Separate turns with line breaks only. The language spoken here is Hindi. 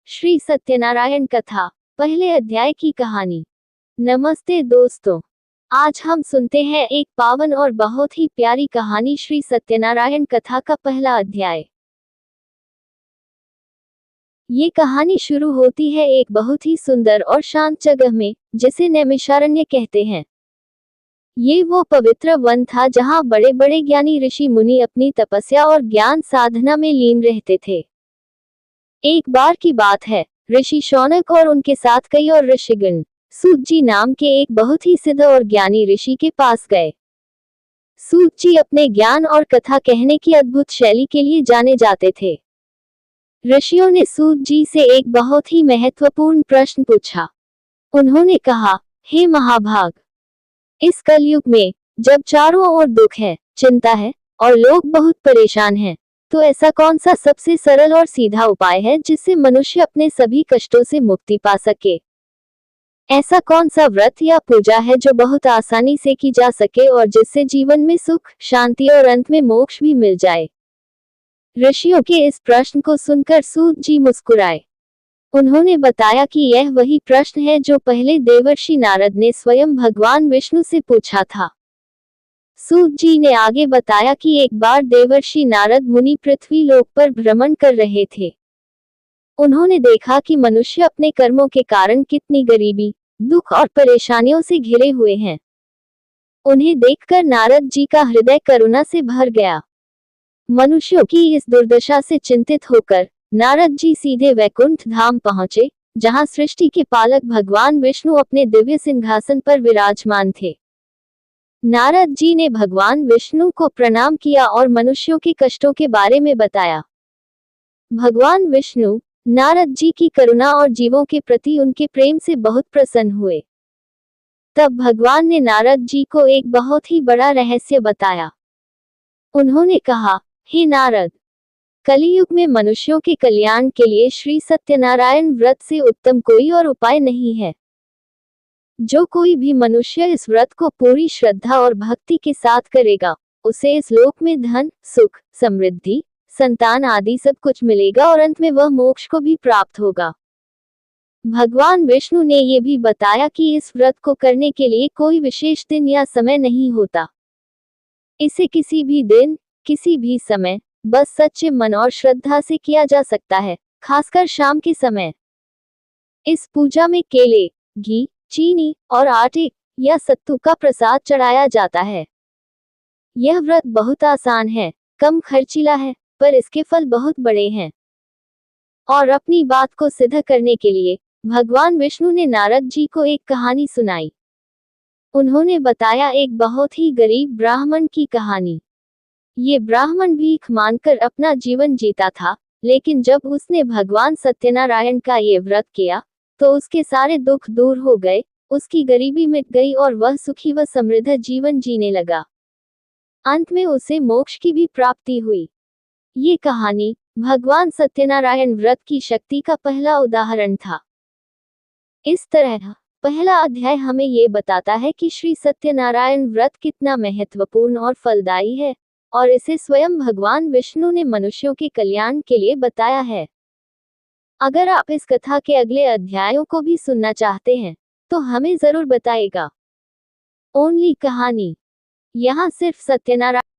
श्री सत्यनारायण कथा, पहले अध्याय की कहानी। नमस्ते दोस्तों, आज हम सुनते हैं एक पावन और बहुत ही प्यारी कहानी श्री सत्यनारायण कथा का पहला अध्याय। ये कहानी शुरू होती है एक बहुत ही सुंदर और शांत जगह में, जिसे नैमिषारण्य कहते हैं। ये वो पवित्र वन था जहाँ बड़े बड़े ज्ञानी ऋषि मुनि अपनी तपस्या और ज्ञान साधना में लीन रहते थे। एक बार की बात है, ऋषि शौनक और उनके साथ कई और ऋषिगण सूत जी नाम के एक बहुत ही सिद्ध और ज्ञानी ऋषि के पास गए। सूत जी अपने ज्ञान और कथा कहने की अद्भुत शैली के लिए जाने जाते थे। ऋषियों ने सूत जी से एक बहुत ही महत्वपूर्ण प्रश्न पूछा। उन्होंने कहा, हे महाभाग, इस कलयुग में जब चारों ओर दुख है, चिंता है और लोग बहुत परेशान हैं, तो ऐसा कौन सा सबसे सरल और सीधा उपाय है जिससे मनुष्य अपने सभी कष्टों से मुक्ति पा सके? ऐसा कौन सा व्रत या पूजा है जो बहुत आसानी से की जा सके और जिससे जीवन में सुख, शांति और अंत में मोक्ष भी मिल जाए? ऋषियों के इस प्रश्न को सुनकर सूत जी मुस्कुराए। उन्होंने बताया कि यह वही प्रश्न है जो पहले देवर्षि नारद ने स्वयं भगवान विष्णु से पूछा था। सूत जी ने आगे बताया कि एक बार देवर्षि नारद मुनि पृथ्वी लोक पर भ्रमण कर रहे थे। उन्होंने देखा कि मनुष्य अपने कर्मों के कारण कितनी गरीबी, दुख और परेशानियों से घिरे हुए हैं। उन्हें देखकर नारद जी का हृदय करुणा से भर गया। मनुष्यों की इस दुर्दशा से चिंतित होकर नारद जी सीधे वैकुंठ धाम पहुंचे, जहां सृष्टि के पालक भगवान विष्णु अपने दिव्य सिंहासन पर विराजमान थे। नारद जी ने भगवान विष्णु को प्रणाम किया और मनुष्यों के कष्टों के बारे में बताया। भगवान विष्णु नारद जी की करुणा और जीवों के प्रति उनके प्रेम से बहुत प्रसन्न हुए। तब भगवान ने नारद जी को एक बहुत ही बड़ा रहस्य बताया। उन्होंने कहा, हे नारद, कलियुग में मनुष्यों के कल्याण के लिए श्री सत्यनारायण व्रत से उत्तम कोई और उपाय नहीं है। जो कोई भी मनुष्य इस व्रत को पूरी श्रद्धा और भक्ति के साथ करेगा, उसे इस लोक में धन, सुख, समृद्धि, संतान आदि सब कुछ मिलेगा और अंत में वह मोक्ष को भी प्राप्त होगा। भगवान विष्णु ने ये भी बताया कि इस व्रत को करने के लिए कोई विशेष दिन या समय नहीं होता। इसे किसी भी दिन, किसी भी समय, बस सच्चे मन और श्रद्धा से किया जा सकता है, खासकर शाम के समय। इस पूजा में केले, घी, चीनी और आटे या सत्तू का प्रसाद चढ़ाया जाता है। यह व्रत बहुत आसान है, कम खर्चीला है, पर इसके फल बहुत बड़े हैं। और अपनी बात को सिद्ध करने के लिए भगवान विष्णु ने नारद जी को एक कहानी सुनाई। उन्होंने बताया एक बहुत ही गरीब ब्राह्मण की कहानी। ये ब्राह्मण भीख मांगकर अपना जीवन जीता था, लेकिन जब उसने भगवान सत्यनारायण का ये व्रत किया, तो उसके सारे दुख दूर हो गए, उसकी गरीबी मिट गई और वह सुखी व समृद्ध जीवन जीने लगा। अंत में उसे मोक्ष की भी प्राप्ति हुई। ये कहानी भगवान सत्यनारायण व्रत की शक्ति का पहला उदाहरण था। इस तरह पहला अध्याय हमें ये बताता है कि श्री सत्यनारायण व्रत कितना महत्वपूर्ण और फलदायी है, और इसे स्वयं भगवान विष्णु ने मनुष्यों के कल्याण के लिए बताया है। अगर आप इस कथा के अगले अध्यायों को भी सुनना चाहते हैं, तो हमें जरूर बताइएगा। ओनली कहानी। यहाँ सिर्फ सत्यनारायण